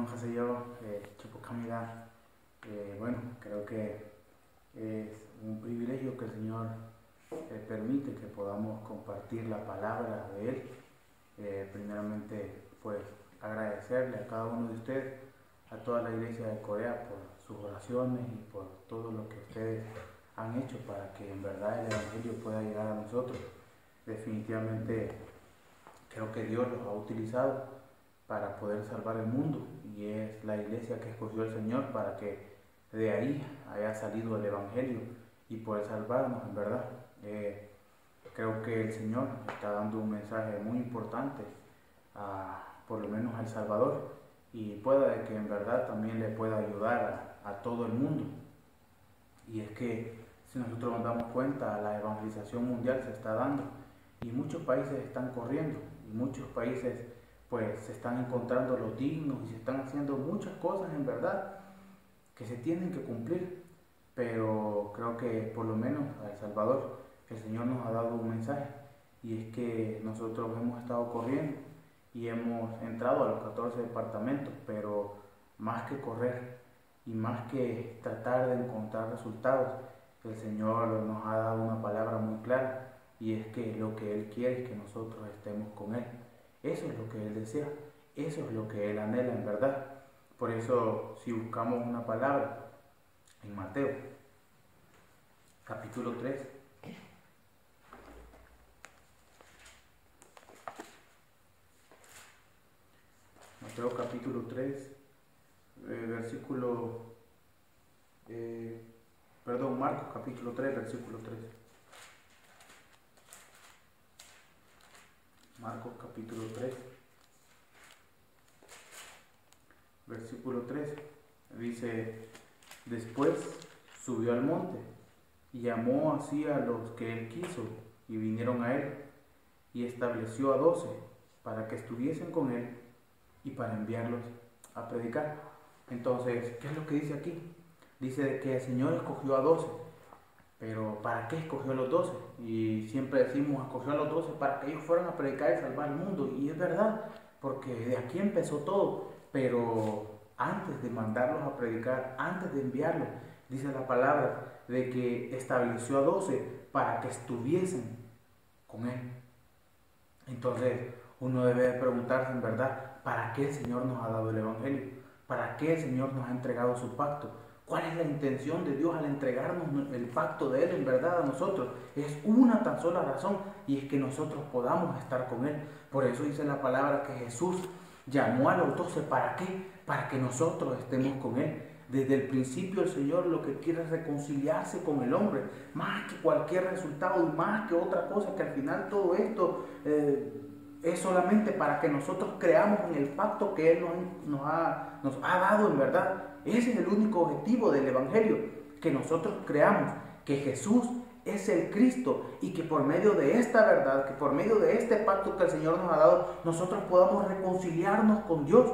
안녕하세요. 축복합니다. Bueno, creo que es un privilegio que el Señor permite que podamos compartir la palabra de Él. Primeramente, pues agradecerle a cada uno de ustedes, a toda la iglesia de Corea por sus oraciones y por todo lo que ustedes han hecho para que en verdad el Evangelio pueda llegar a nosotros. Definitivamente creo que Dios los ha utilizado para poder salvar el mundo, y es la iglesia que escogió el Señor para que de ahí haya salido el Evangelio y poder salvarnos, en verdad. Creo que el Señor está dando un mensaje muy importante por lo menos a El Salvador, y pueda que en verdad también le pueda ayudar a todo el mundo. Y es que si nosotros nos damos cuenta, la evangelización mundial se está dando y muchos países están corriendo, y muchos países pues se están encontrando los dignos y se están haciendo muchas cosas en verdad que se tienen que cumplir. Pero creo que por lo menos a El Salvador el Señor nos ha dado un mensaje, y es que nosotros hemos estado corriendo y hemos entrado a los 14 departamentos, pero más que correr y más que tratar de encontrar resultados, el Señor nos ha dado una palabra muy clara, y es que lo que Él quiere es que nosotros estemos con Él. Eso es lo que Él desea, eso es lo que Él anhela en verdad. Por eso, si buscamos una palabra en Mateo, capítulo 3, Mateo capítulo 3, Marcos capítulo 3, versículo 3. Marcos capítulo 3, versículo 3, dice: después subió al monte y llamó así a los que él quiso, y vinieron a él, y estableció a 12 para que estuviesen con él y para enviarlos a predicar. Entonces, ¿qué es lo que dice aquí? Dice que el Señor escogió a 12, pero ¿para qué escogió a los 12? Y siempre decimos, escogió a los 12 para que ellos fueran a predicar y salvar el mundo, y es verdad, porque de aquí empezó todo. Pero antes de mandarlos a predicar, antes de enviarlos, dice la palabra de que estableció a 12 para que estuviesen con Él. Entonces uno debe de preguntarse en verdad, ¿para qué el Señor nos ha dado el Evangelio? ¿Para qué el Señor nos ha entregado su pacto? ¿Cuál es la intención de Dios al entregarnos el pacto de Él en verdad a nosotros? Es una tan sola razón, y es que nosotros podamos estar con Él. Por eso dice la palabra que Jesús llamó a los 12, ¿para qué? Para que nosotros estemos con Él. Desde el principio el Señor lo que quiere es reconciliarse con el hombre, más que cualquier resultado y más que otra cosa, que al final todo esto es solamente para que nosotros creamos en el pacto que Él nos ha dado en verdad. Ese es el único objetivo del Evangelio, que nosotros creamos que Jesús es el Cristo, y que por medio de esta verdad, que por medio de este pacto que el Señor nos ha dado, nosotros podamos reconciliarnos con Dios.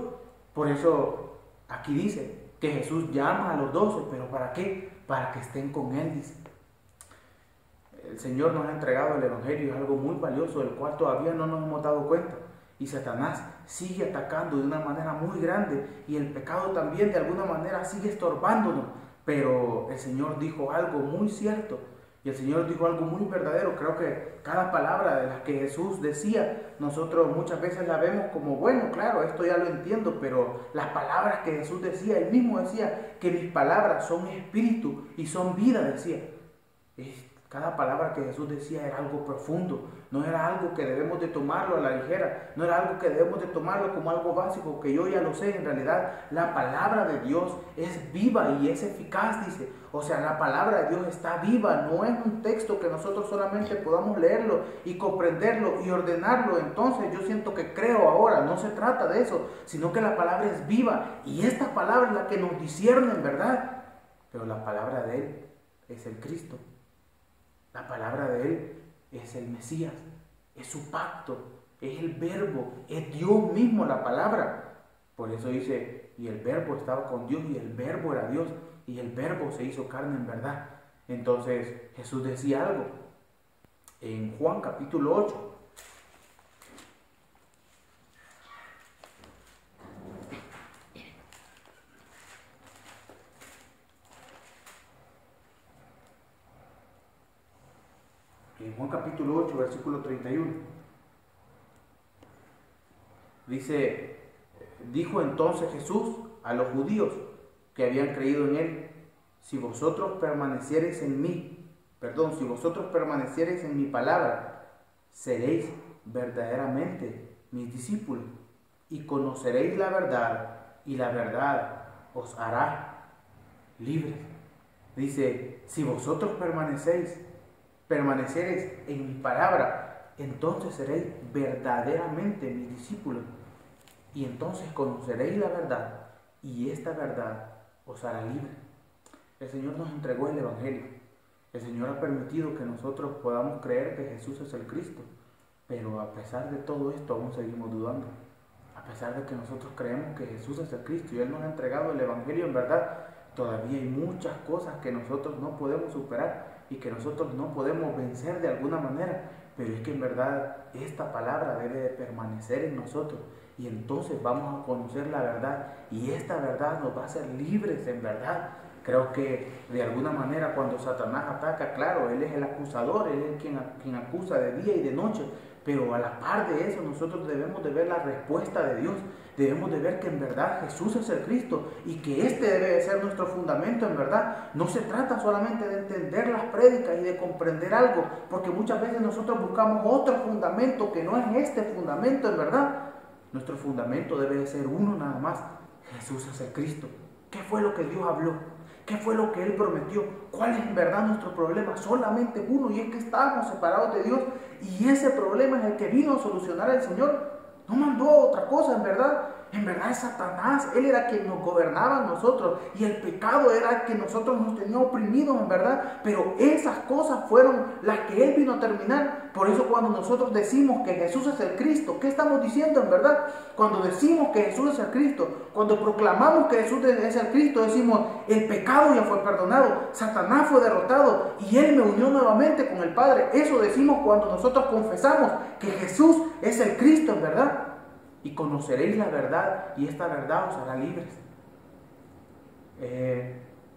Por eso aquí dice que Jesús llama a los 12, pero ¿para qué? Para que estén con Él, dice. El Señor nos ha entregado el Evangelio, es algo muy valioso del cual todavía no nos hemos dado cuenta, y Satanás sigue atacando de una manera muy grande, y el pecado también de alguna manera sigue estorbándonos. Pero el Señor dijo algo muy cierto, y el Señor dijo algo muy verdadero. Creo que cada palabra de las que Jesús decía, nosotros muchas veces la vemos como, bueno, claro, esto ya lo entiendo, pero las palabras que Jesús decía, Él mismo decía que mis palabras son espíritu y son vida, decía. Cada palabra que Jesús decía era algo profundo, no era algo que debemos de tomarlo a la ligera, no era algo que debemos de tomarlo como algo básico, que yo ya lo sé. En realidad la palabra de Dios es viva y es eficaz, dice. O sea, la palabra de Dios está viva, no es un texto que nosotros solamente podamos leerlo y comprenderlo y ordenarlo. Entonces yo siento que creo ahora, no se trata de eso, sino que la palabra es viva, y esta palabra es la que nos discierne en verdad. Pero la palabra de Él es el Cristo. La palabra de Él es el Mesías, es su pacto, es el verbo, es Dios mismo la palabra. Por eso dice, y el verbo estaba con Dios, y el verbo era Dios, y el verbo se hizo carne en verdad. Entonces Jesús decía algo en Juan capítulo 8. En Juan capítulo 8, versículo 31. Dice, dijo entonces Jesús a los judíos que habían creído en él: si vosotros permaneciereis en mi palabra, seréis verdaderamente mis discípulos y conoceréis la verdad, y la verdad os hará libres. Dice, si vosotros permaneciereis en mi palabra, entonces seréis verdaderamente mis discípulos, y entonces conoceréis la verdad, y esta verdad os hará libres. El Señor nos entregó el Evangelio. El Señor ha permitido que nosotros podamos creer que Jesús es el Cristo, pero a pesar de todo esto aún seguimos dudando. A pesar de que nosotros creemos que Jesús es el Cristo y Él nos ha entregado el Evangelio en verdad, todavía hay muchas cosas que nosotros no podemos superar y que nosotros no podemos vencer de alguna manera, pero es que en verdad esta palabra debe de permanecer en nosotros, y entonces vamos a conocer la verdad, y esta verdad nos va a hacer libres en verdad. Creo que de alguna manera cuando Satanás ataca, claro, él es el acusador, él es quien acusa de día y de noche, pero a la par de eso nosotros debemos de ver la respuesta de Dios. Debemos de ver que en verdad Jesús es el Cristo y que este debe de ser nuestro fundamento en verdad. No se trata solamente de entender las prédicas y de comprender algo, porque muchas veces nosotros buscamos otro fundamento que no es este fundamento en verdad. Nuestro fundamento debe de ser uno nada más: Jesús es el Cristo. ¿Qué fue lo que Dios habló? ¿Qué fue lo que Él prometió? ¿Cuál es en verdad nuestro problema? Solamente uno, y es que estábamos separados de Dios, y ese problema es el que vino a solucionar el Señor. No mandó otra cosa en verdad. En verdad es Satanás. Él era quien nos gobernaba a nosotros, y el pecado era que nosotros nos tenía oprimidos en verdad. Pero esas cosas fueron las que Él vino a terminar. Por eso cuando nosotros decimos que Jesús es el Cristo, ¿qué estamos diciendo en verdad? Cuando decimos que Jesús es el Cristo, cuando proclamamos que Jesús es el Cristo, decimos: el pecado ya fue perdonado, Satanás fue derrotado y Él me unió nuevamente con el Padre. Eso decimos cuando nosotros confesamos que Jesús es el Cristo en verdad. Y conoceréis la verdad, y esta verdad os hará libres.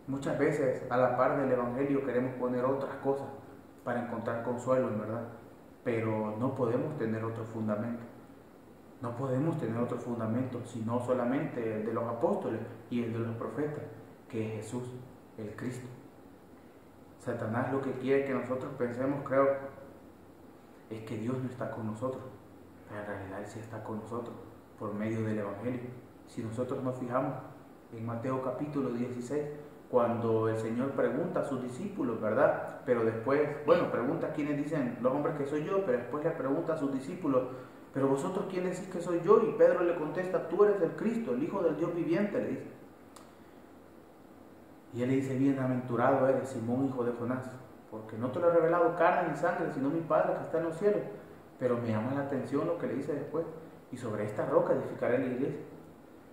Muchas veces a la par del Evangelio queremos poner otras cosas para encontrar consuelo en verdad, pero no podemos tener otro fundamento. No podemos tener otro fundamento sino solamente el de los apóstoles y el de los profetas, que es Jesús, el Cristo. Satanás lo que quiere que nosotros pensemos, creo, es que Dios no está con nosotros. En realidad Él sí está con nosotros por medio del Evangelio. Si nosotros nos fijamos en Mateo capítulo 16, cuando el Señor pregunta a sus discípulos, ¿verdad? Pero después, pregunta a quienes dicen los hombres que soy yo, pero después le pregunta a sus discípulos: pero vosotros, ¿quién decís que soy yo? Y Pedro le contesta: tú eres el Cristo, el Hijo del Dios viviente, le dice. Y él le dice: bienaventurado eres, Simón, hijo de Jonás, porque no te lo ha revelado carne ni sangre, sino mi Padre que está en los cielos. Pero me llama la atención lo que le dice después: y sobre esta roca edificaré la iglesia,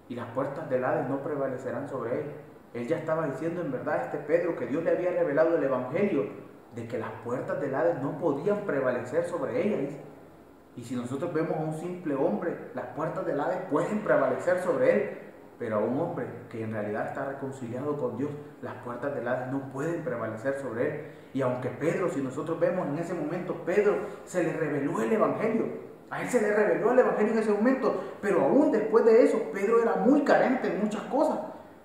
y las puertas del Hades no prevalecerán sobre ella. Él ya estaba diciendo en verdad a este Pedro que Dios le había revelado el Evangelio, de que las puertas del Hades no podían prevalecer sobre ella, dice. Y si nosotros vemos a un simple hombre, las puertas del Hades pueden prevalecer sobre él, pero a un hombre que en realidad está reconciliado con Dios, las puertas del Hades no pueden prevalecer sobre él. Y aunque Pedro, si nosotros vemos en ese momento, Pedro se le reveló el Evangelio, a él se le reveló el Evangelio en ese momento, pero aún después de eso, Pedro era muy carente en muchas cosas.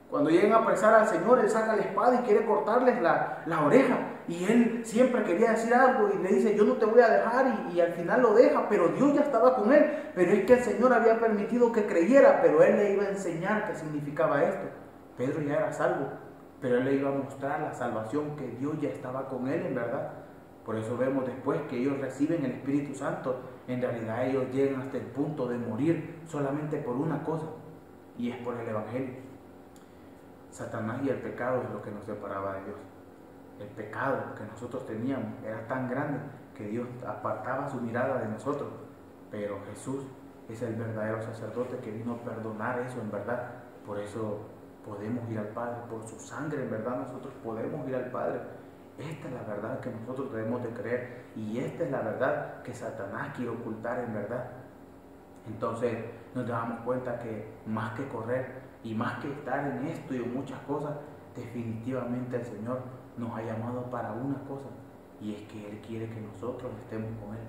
Cuando llegan a apresar al Señor, él saca la espada y quiere cortarles la oreja, y él siempre quería decir algo y le dice: yo no te voy a dejar, y al final lo deja, pero Dios ya estaba con él. Pero es que el Señor había permitido que creyera, pero él le iba a enseñar qué significaba esto. Pedro ya era salvo, pero él le iba a mostrar la salvación, que Dios ya estaba con él en verdad. Por eso vemos después que ellos reciben el Espíritu Santo. En realidad ellos llegan hasta el punto de morir solamente por una cosa, y es por el Evangelio. Satanás y el pecado es lo que nos separaba de Dios. El pecado que nosotros teníamos era tan grande que Dios apartaba su mirada de nosotros. Pero Jesús es el verdadero sacerdote que vino a perdonar eso en verdad. Por eso podemos ir al Padre, por su sangre en verdad nosotros podemos ir al Padre. Esta es la verdad que nosotros debemos de creer, y esta es la verdad que Satanás quiere ocultar en verdad. Entonces nos damos cuenta que más que correr y más que estar en esto y en muchas cosas, definitivamente el Señor nos ha llamado para una cosa, y es que Él quiere que nosotros estemos con Él.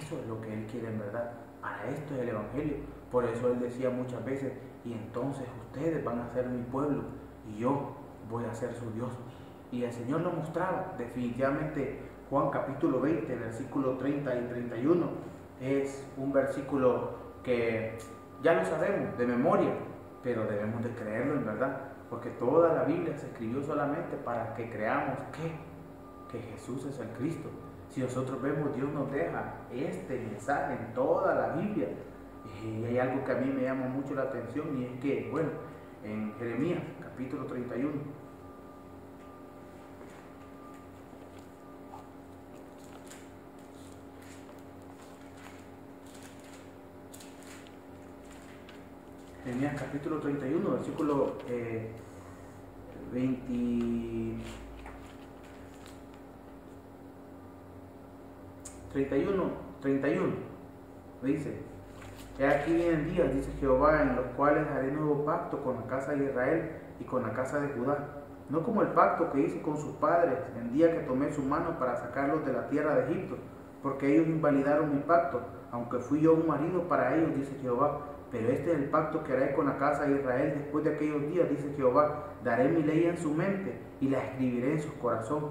Eso es lo que Él quiere en verdad. Para esto es el Evangelio. Por eso Él decía muchas veces, y entonces ustedes van a ser mi pueblo y yo voy a ser su Dios. Y el Señor lo mostraba. Definitivamente Juan capítulo 20, versículo 30 y 31 es un versículo que ya lo sabemos de memoria, pero debemos de creerlo en verdad, porque toda la Biblia se escribió solamente para que creamos que Jesús es el Cristo. Si nosotros vemos, Dios nos deja este mensaje en toda la Biblia. Y hay algo que a mí me llama mucho la atención, y es que, bueno, en Jeremías capítulo 31, Jeremías capítulo 31, versículo 31, dice: he aquí vienen días, dice Jehová, en los cuales haré nuevo pacto con la casa de Israel y con la casa de Judá, no como el pacto que hice con sus padres el día que tomé su mano para sacarlos de la tierra de Egipto, porque ellos invalidaron mi pacto, aunque fui yo un marido para ellos, dice Jehová. Pero este es el pacto que haré con la casa de Israel después de aquellos días, dice Jehová. Daré mi ley en su mente y la escribiré en su corazón.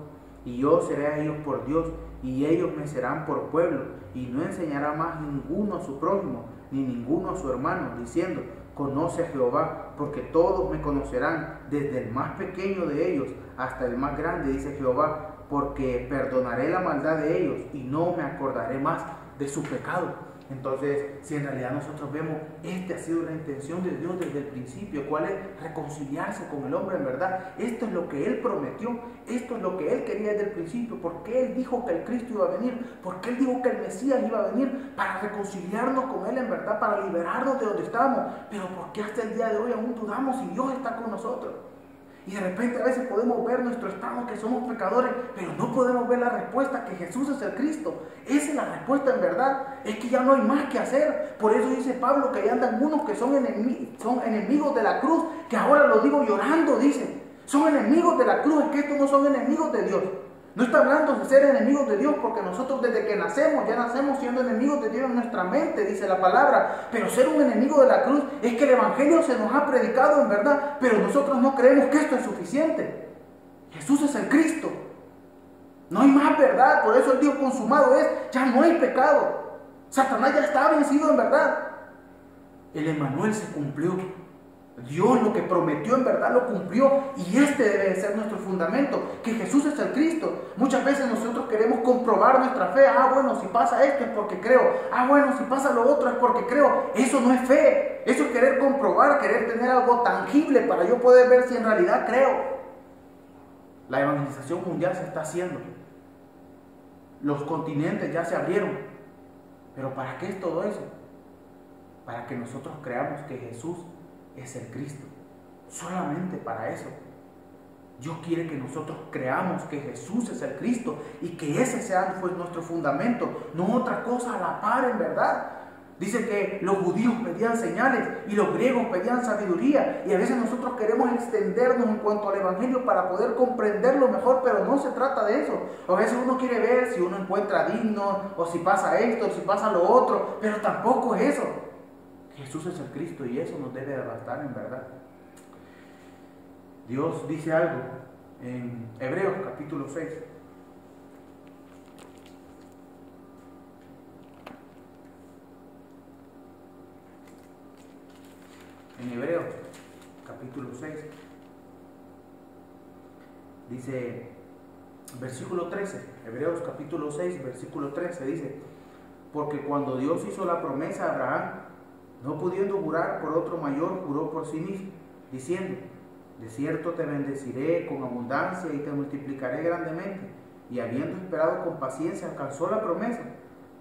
Y yo seré a ellos por Dios, y ellos me serán por pueblo. Y no enseñará más ninguno a su prójimo, ni ninguno a su hermano, diciendo: conoce a Jehová, porque todos me conocerán, desde el más pequeño de ellos hasta el más grande, dice Jehová, porque perdonaré la maldad de ellos y no me acordaré más de su pecado. Entonces, si en realidad nosotros vemos, esta ha sido la intención de Dios desde el principio, ¿cuál es? Reconciliarse con el hombre en verdad. Esto es lo que Él prometió, esto es lo que Él quería desde el principio. Porque Él dijo que el Cristo iba a venir, porque Él dijo que el Mesías iba a venir para reconciliarnos con Él en verdad, para liberarnos de donde estamos. Pero ¿por qué hasta el día de hoy aún dudamos si Dios está con nosotros? Y de repente a veces podemos ver nuestro estado, que somos pecadores, pero no podemos ver la respuesta, que Jesús es el Cristo. Esa es la respuesta en verdad. Es que ya no hay más que hacer. Por eso dice Pablo que ahí andan unos que son enemigos de la cruz, que ahora lo digo llorando, dice. Son enemigos de la cruz, es que estos no son enemigos de Dios. No está hablando de ser enemigos de Dios, porque nosotros desde que nacemos, ya nacemos siendo enemigos de Dios en nuestra mente, dice la palabra. Pero ser un enemigo de la cruz es que el Evangelio se nos ha predicado en verdad, pero nosotros no creemos que esto es suficiente. Jesús es el Cristo. No hay más verdad, por eso el Dios consumado es, ya no hay pecado. Satanás ya está vencido en verdad. El Emmanuel se cumplió. Dios lo que prometió en verdad lo cumplió, y este debe ser nuestro fundamento, que Jesús es el Cristo. Muchas veces nosotros queremos comprobar nuestra fe. Bueno, si pasa esto es porque creo. Bueno, si pasa lo otro es porque creo. Eso no es fe, eso es querer comprobar, querer tener algo tangible para yo poder ver si en realidad creo. La evangelización mundial se está haciendo, los continentes ya se abrieron, pero ¿para qué es todo eso? Para que nosotros creamos que Jesús es el Cristo, solamente para eso. Dios quiere que nosotros creamos que Jesús es el Cristo y que ese sea nuestro fundamento, no otra cosa a la par en verdad. Dice que los judíos pedían señales y los griegos pedían sabiduría, y a veces nosotros queremos extendernos en cuanto al Evangelio para poder comprenderlo mejor, pero no se trata de eso. A veces uno quiere ver si uno encuentra digno, o si pasa esto, o si pasa lo otro, pero tampoco es eso. Jesús es el Cristo, y eso nos debe de bastar en verdad. Dios dice algo en Hebreos capítulo 6. En Hebreos capítulo 6 dice, versículo 13, Hebreos capítulo 6, versículo 13 dice: porque cuando Dios hizo la promesa a Abraham, no pudiendo jurar por otro mayor, juró por sí mismo, diciendo: de cierto te bendeciré con abundancia y te multiplicaré grandemente. Y habiendo esperado con paciencia, alcanzó la promesa.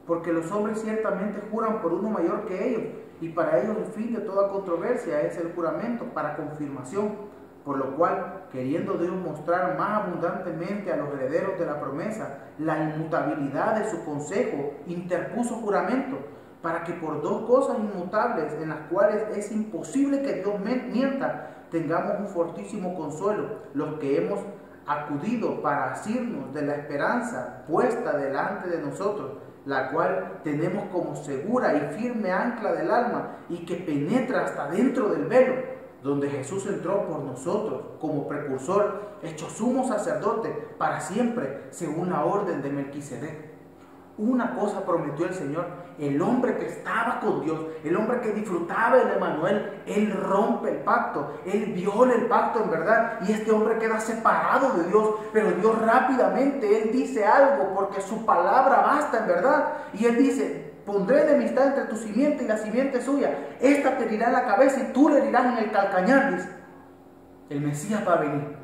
Porque los hombres ciertamente juran por uno mayor que ellos, y para ellos el fin de toda controversia es el juramento para confirmación. Por lo cual, queriendo Dios mostrar más abundantemente a los herederos de la promesa la inmutabilidad de su consejo, interpuso juramento, para que por dos cosas inmutables, en las cuales es imposible que Dios mienta, tengamos un fortísimo consuelo, los que hemos acudido para asirnos de la esperanza puesta delante de nosotros, la cual tenemos como segura y firme ancla del alma y que penetra hasta dentro del velo, donde Jesús entró por nosotros como precursor, hecho sumo sacerdote para siempre, según la orden de Melquisedec. Una cosa prometió el Señor: el hombre que estaba con Dios, el hombre que disfrutaba el Emmanuel, él rompe el pacto, él viola el pacto en verdad, y este hombre queda separado de Dios. Pero Dios rápidamente, él dice algo, porque su palabra basta en verdad, y él dice: pondré enemistad entre tu simiente y la simiente suya, esta te herirá en la cabeza y tú le herirás en el calcañar. Dice, el Mesías va a venir,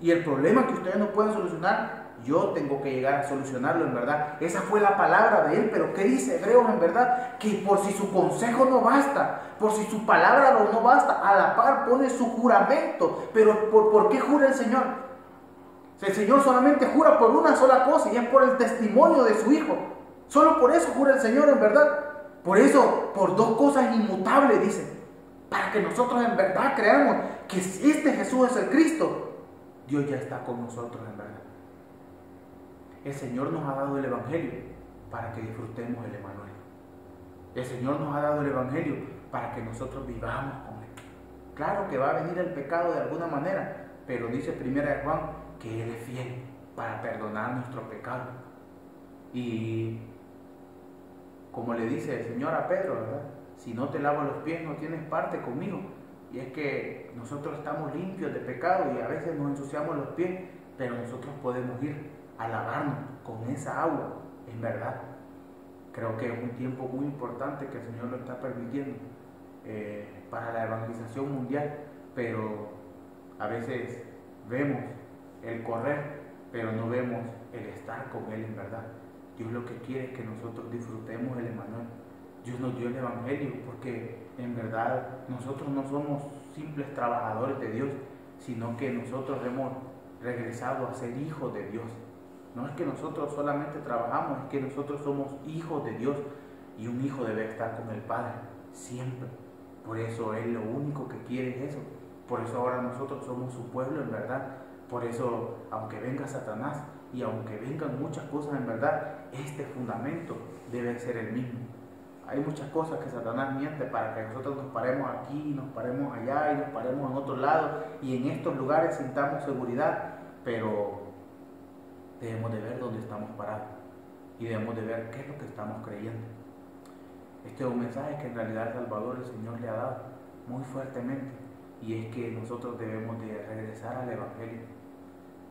y el problema que ustedes no pueden solucionar, yo tengo que llegar a solucionarlo en verdad. Esa fue la palabra de él. Pero ¿qué dice Hebreos en verdad? Que por si su consejo no basta, por si su palabra no basta, a la par pone su juramento. Pero ¿por qué jura el Señor? El Señor solamente jura por una sola cosa, y es por el testimonio de su Hijo. Solo por eso jura el Señor en verdad. Por eso, por dos cosas inmutables, dice, para que nosotros en verdad creamos que este Jesús es el Cristo. Dios ya está con nosotros en verdad. El Señor nos ha dado el Evangelio para que disfrutemos el Emmanuel. El Señor nos ha dado el Evangelio para que nosotros vivamos con Él. Claro que va a venir el pecado de alguna manera, pero dice 1 Juan que Él es fiel para perdonar nuestro pecado. Y como le dice el Señor a Pedro, ¿verdad? Si no te lavo los pies no tienes parte conmigo. Y es que nosotros estamos limpios de pecado y a veces nos ensuciamos los pies, pero nosotros podemos ir a lavarnos con esa agua, en verdad. Creo que es un tiempo muy importante que el Señor lo está permitiendo para la evangelización mundial, pero a veces vemos el correr, pero no vemos el estar con Él en verdad. Dios lo que quiere es que nosotros disfrutemos el Emmanuel. Dios nos dio el Evangelio porque en verdad nosotros no somos simples trabajadores de Dios, sino que nosotros hemos regresado a ser hijos de Dios. No es que nosotros solamente trabajamos, es que nosotros somos hijos de Dios, y un hijo debe estar con el Padre siempre. Por eso Él lo único que quiere es eso. Por eso ahora nosotros somos su pueblo en verdad. Por eso, aunque venga Satanás y aunque vengan muchas cosas en verdad, este fundamento debe ser el mismo. Hay muchas cosas que Satanás miente para que nosotros nos paremos aquí, nos paremos allá y nos paremos en otro lado, y en estos lugares sintamos seguridad, pero debemos de ver dónde estamos parados y debemos de ver qué es lo que estamos creyendo. Este es un mensaje que en realidad el Salvador, el Señor, le ha dado muy fuertemente, y es que nosotros debemos de regresar al Evangelio.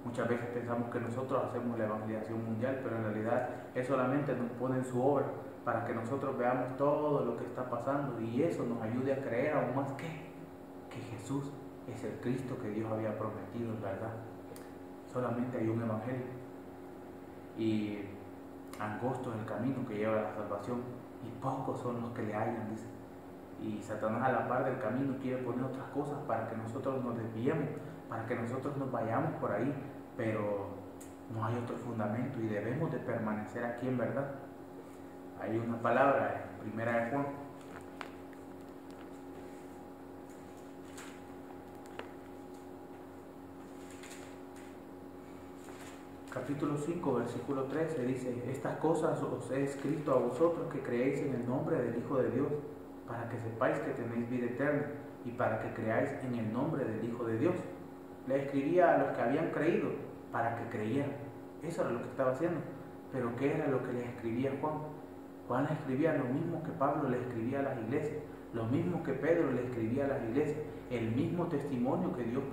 Muchas veces pensamos que nosotros hacemos la evangelización mundial, pero en realidad Él solamente nos pone en su obra para que nosotros veamos todo lo que está pasando, y eso nos ayude a creer aún más que Jesús es el Cristo que Dios había prometido en verdad. Solamente hay un Evangelio, y angosto es el camino que lleva a la salvación, y pocos son los que le hallan, dice. Y Satanás, a la par del camino, quiere poner otras cosas para que nosotros nos desviemos, para que nosotros nos vayamos por ahí, pero no hay otro fundamento y debemos de permanecer aquí en verdad. Hay una palabra en 1 Juan, capítulo 5, versículo 13, dice: estas cosas os he escrito a vosotros que creéis en el nombre del Hijo de Dios, para que sepáis que tenéis vida eterna, y para que creáis en el nombre del Hijo de Dios. Le escribía a los que habían creído para que creyeran. Eso era lo que estaba haciendo. Pero ¿qué era lo que les escribía Juan? Juan le escribía lo mismo que Pablo le escribía a las iglesias, lo mismo que Pedro le escribía a las iglesias, el mismo testimonio que Dios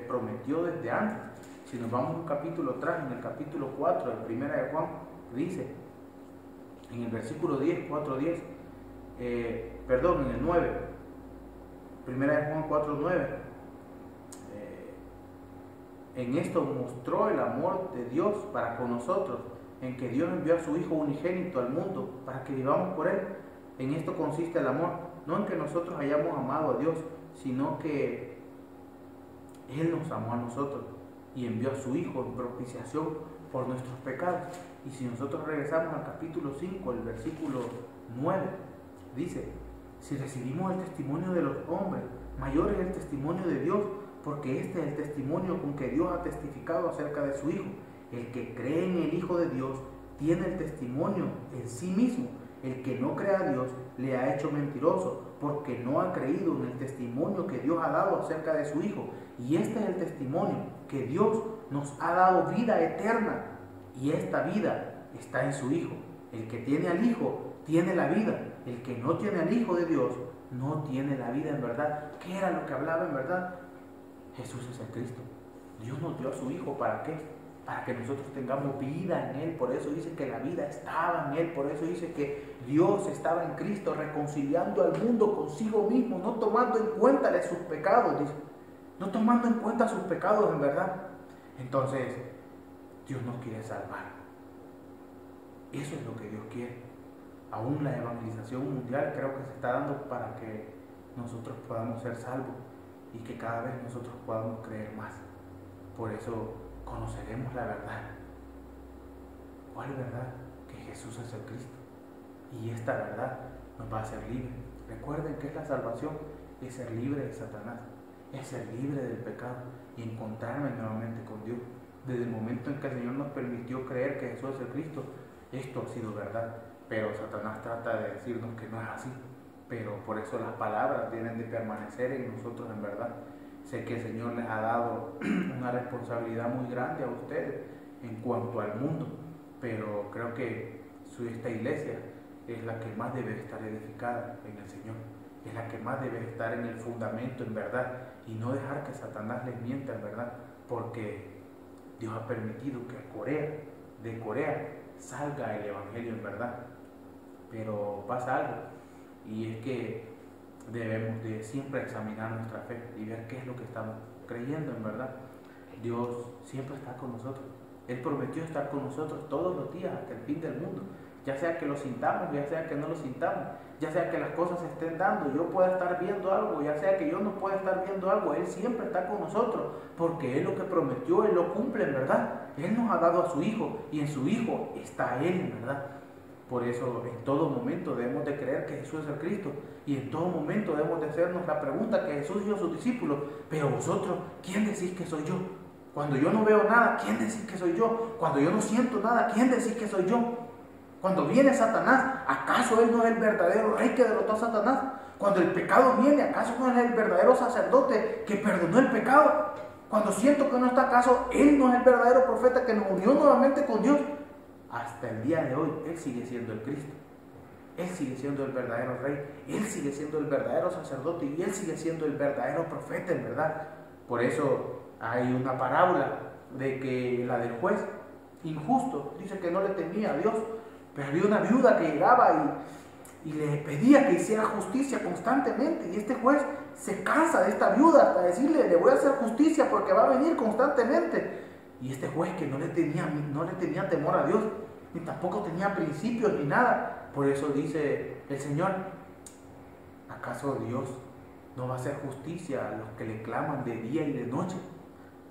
prometió desde antes. Si nos vamos un capítulo atrás, en el capítulo 4 de 1 de Juan, dice, en el versículo 10, 4:10, en el 9, 1 de Juan 4:9, en esto mostró el amor de Dios para con nosotros, en que Dios envió a su Hijo unigénito al mundo para que vivamos por Él. En esto consiste el amor, no en que nosotros hayamos amado a Dios, sino que Él nos amó a nosotros y envió a su Hijo en propiciación por nuestros pecados. Y si nosotros regresamos al capítulo 5, el versículo 9, dice: si recibimos el testimonio de los hombres, mayor es el testimonio de Dios, porque este es el testimonio con que Dios ha testificado acerca de su Hijo. El que cree en el Hijo de Dios tiene el testimonio en sí mismo. El que no cree a Dios le ha hecho mentiroso, porque no ha creído en el testimonio que Dios ha dado acerca de su Hijo. Y este es el testimonio, que Dios nos ha dado vida eterna, y esta vida está en su Hijo. El que tiene al Hijo tiene la vida. El que no tiene al Hijo de Dios no tiene la vida en verdad. ¿Qué era lo que hablaba en verdad? Jesús es el Cristo. Dios nos dio a su Hijo, ¿para qué? Para que nosotros tengamos vida en Él. Por eso dice que la vida estaba en Él. Por eso dice que Dios estaba en Cristo reconciliando al mundo consigo mismo, no tomando en cuenta de sus pecados, dice. No tomando en cuenta sus pecados en verdad. Entonces, Dios nos quiere salvar. Eso es lo que Dios quiere. Aún la evangelización mundial creo que se está dando para que nosotros podamos ser salvos y que cada vez nosotros podamos creer más. Por eso conoceremos la verdad. ¿Cuál verdad? Que Jesús es el Cristo. Y esta verdad nos va a hacer libres. Recuerden que es la salvación, es ser libre de Satanás, es ser libre del pecado y encontrarme nuevamente con Dios. Desde el momento en que el Señor nos permitió creer que Jesús es el Cristo, esto ha sido verdad. Pero Satanás trata de decirnos que no es así. Pero por eso las palabras tienen de permanecer en nosotros en verdad. Sé que el Señor les ha dado una responsabilidad muy grande a ustedes en cuanto al mundo, pero creo que esta iglesia es la que más debe estar edificada en el Señor, es la que más debe estar en el fundamento en verdad y no dejar que Satanás les mienta en verdad, porque Dios ha permitido que de Corea salga el Evangelio en verdad. Pero pasa algo, y es que debemos de siempre examinar nuestra fe y ver qué es lo que estamos creyendo en verdad. Dios siempre está con nosotros. Él prometió estar con nosotros todos los días hasta el fin del mundo. Ya sea que lo sintamos, ya sea que no lo sintamos, ya sea que las cosas se estén dando, yo pueda estar viendo algo, ya sea que yo no pueda estar viendo algo, Él siempre está con nosotros, porque Él lo que prometió, Él lo cumple en verdad. Él nos ha dado a su Hijo y en su Hijo está Él en verdad. Por eso en todo momento debemos de creer que Jesús es el Cristo y en todo momento debemos de hacernos la pregunta que Jesús hizo a sus discípulos: pero vosotros, ¿quién decís que soy yo? Cuando yo no veo nada, ¿quién decís que soy yo? Cuando yo no siento nada, ¿quién decís que soy yo? Cuando viene Satanás, ¿acaso Él no es el verdadero rey que derrotó a Satanás? Cuando el pecado viene, ¿acaso no es el verdadero sacerdote que perdonó el pecado? Cuando siento que no está, ¿acaso Él no es el verdadero profeta que nos unió nuevamente con Dios? Hasta el día de hoy, Él sigue siendo el Cristo. Él sigue siendo el verdadero rey. Él sigue siendo el verdadero sacerdote y Él sigue siendo el verdadero profeta, en verdad. Por eso hay una parábola de que la del juez injusto, dice que no le temía a Dios, pero había una viuda que llegaba y le pedía que hiciera justicia constantemente, y este juez se cansa de esta viuda hasta decirle: le voy a hacer justicia porque va a venir constantemente. Y este juez, que no le tenía temor a Dios, ni tampoco tenía principios ni nada, por eso dice el Señor: ¿acaso Dios no va a hacer justicia a los que le claman de día y de noche?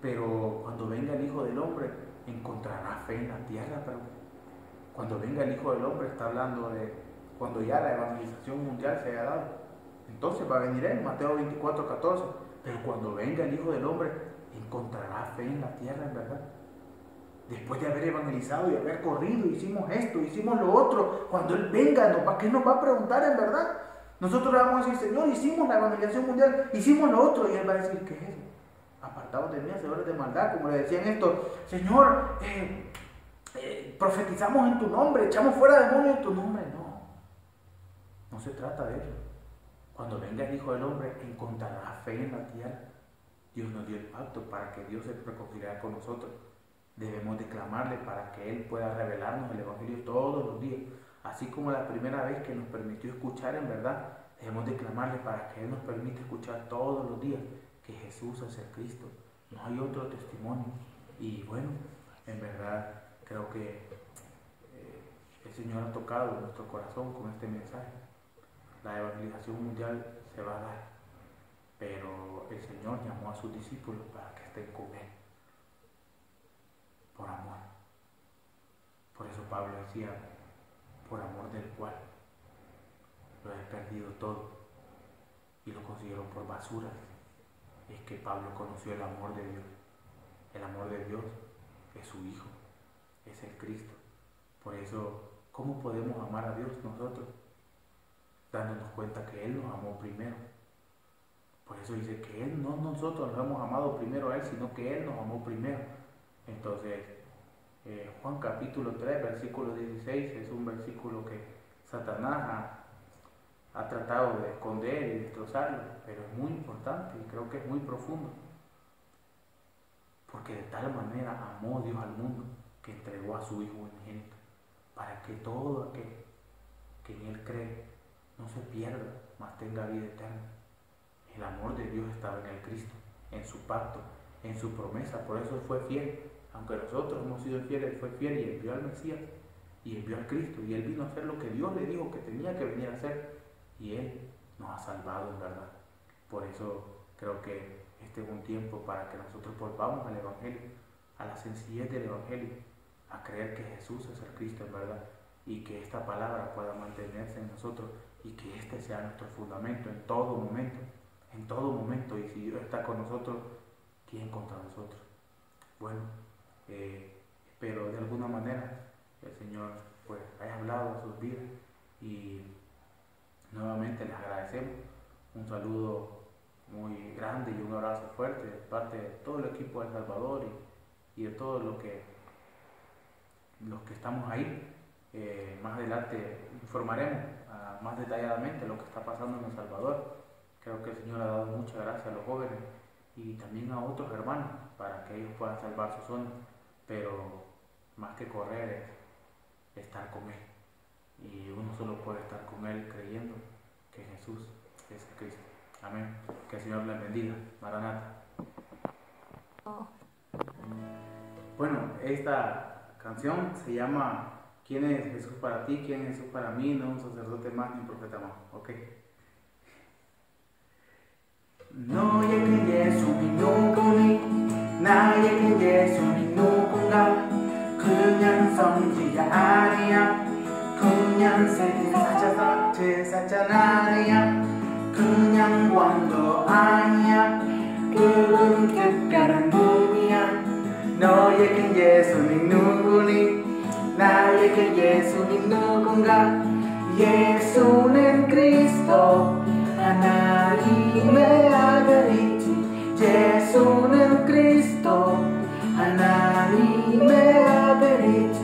Pero cuando venga el Hijo del Hombre, ¿encontrará fe en la tierra? Pero cuando venga el Hijo del Hombre está hablando de cuando ya la evangelización mundial se haya dado. Entonces va a venir Él, Mateo 24:14. Pero cuando venga el Hijo del Hombre, ¿encontrará fe en la tierra en verdad? Después de haber evangelizado y haber corrido, hicimos esto, hicimos lo otro, cuando Él venga, ¿qué nos va a preguntar en verdad? Nosotros le vamos a decir: Señor, hicimos la evangelización mundial, hicimos lo otro, y Él va a decir: ¿qué es eso? Apartados de mí, hacedores de maldad, como le decían esto: Señor, profetizamos en tu nombre, echamos fuera demonios en tu nombre. No se trata de eso. Cuando venga el Hijo del Hombre, ¿encontrará fe en la tierra? Dios nos dio el pacto para que Dios se reconciliara con nosotros. Debemos de clamarle para que Él pueda revelarnos el Evangelio todos los días. Así como la primera vez que nos permitió escuchar en verdad, debemos de clamarle para que Él nos permita escuchar todos los días que Jesús es el Cristo. No hay otro testimonio. Y bueno, en verdad creo que el Señor ha tocado nuestro corazón con este mensaje. La evangelización mundial se va a dar, pero el Señor llamó a sus discípulos para que estén con Él, por amor. Por eso Pablo decía: por amor del cual lo he perdido todo y lo considero por basura. es que Pablo conoció el amor de Dios. El amor de Dios es su Hijo, es el Cristo. Por eso, ¿cómo podemos amar a Dios nosotros? Dándonos cuenta que Él nos amó primero. Por eso dice que Él, no nosotros nos hemos amado primero a Él, sino que Él nos amó primero. Entonces, Juan capítulo 3, versículo 16, es un versículo que Satanás ha tratado de esconder y destrozarlo, pero es muy importante y creo que es muy profundo. Porque de tal manera amó Dios al mundo que entregó a su Hijo unigénito, para que todo aquel que en Él cree no se pierda, mas tenga vida eterna. El amor de Dios estaba en el Cristo, en su pacto, en su promesa, por eso fue fiel. Aunque nosotros hemos sido fieles, Él fue fiel y envió al Mesías y envió al Cristo, y Él vino a hacer lo que Dios le dijo que tenía que venir a hacer, y Él nos ha salvado en verdad. Por eso creo que este es un tiempo para que nosotros volvamos al Evangelio, a la sencillez del Evangelio, a creer que Jesús es el Cristo en verdad, y que esta palabra pueda mantenerse en nosotros, y que este sea nuestro fundamento en todo momento, y si Dios está con nosotros, ¿quién contra nosotros? Bueno, espero de alguna manera el Señor pues haya hablado a sus vidas, y nuevamente les agradecemos. Un saludo muy grande y un abrazo fuerte de parte de todo el equipo de El Salvador y de todos los que estamos ahí. Más adelante informaremos más detalladamente lo que está pasando en El Salvador. Creo que el Señor ha dado mucha gracia a los jóvenes y también a otros hermanos para que ellos puedan salvar sus zonas, pero más que correr es estar con Él, y uno solo puede estar con Él creyendo que Jesús es el Cristo. Amén. Que el Señor les bendiga. Maranata. Bueno, esta canción se llama ¿Quién es Jesús para ti? ¿Quién es Jesús para mí? No un sacerdote más ni un profeta más. ¿Ok? 너에게 예수님 누구니? 나에게 예수님 누군가? 그냥 선지자 아니야, 그냥 제사장 아니야, 그냥 왕도 아니야, 그분 특별한 분이야. 너에게 예수님 누구니? 나에게 예수님 누군가? 예수는 그리스도 하나님의 아들이지. 예수는 그리스도 하나님의 아들이지.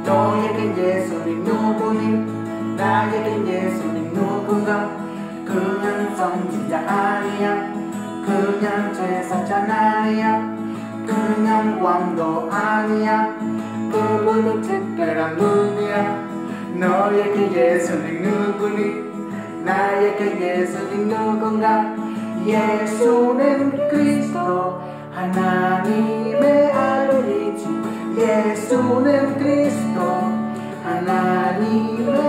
너에게 예수님 누구니? 나에게 예수님 누군가? 그냥 선지자 아니야, 그냥 제사장 아니야, 그냥 왕도 아니야, 그분은 특별한 분이야. 너에게 예수님 누구니? 나에게 예수님 누군가? 예수는 그리스도 하나님의 아들이지. 예수는 그리스도 하나님의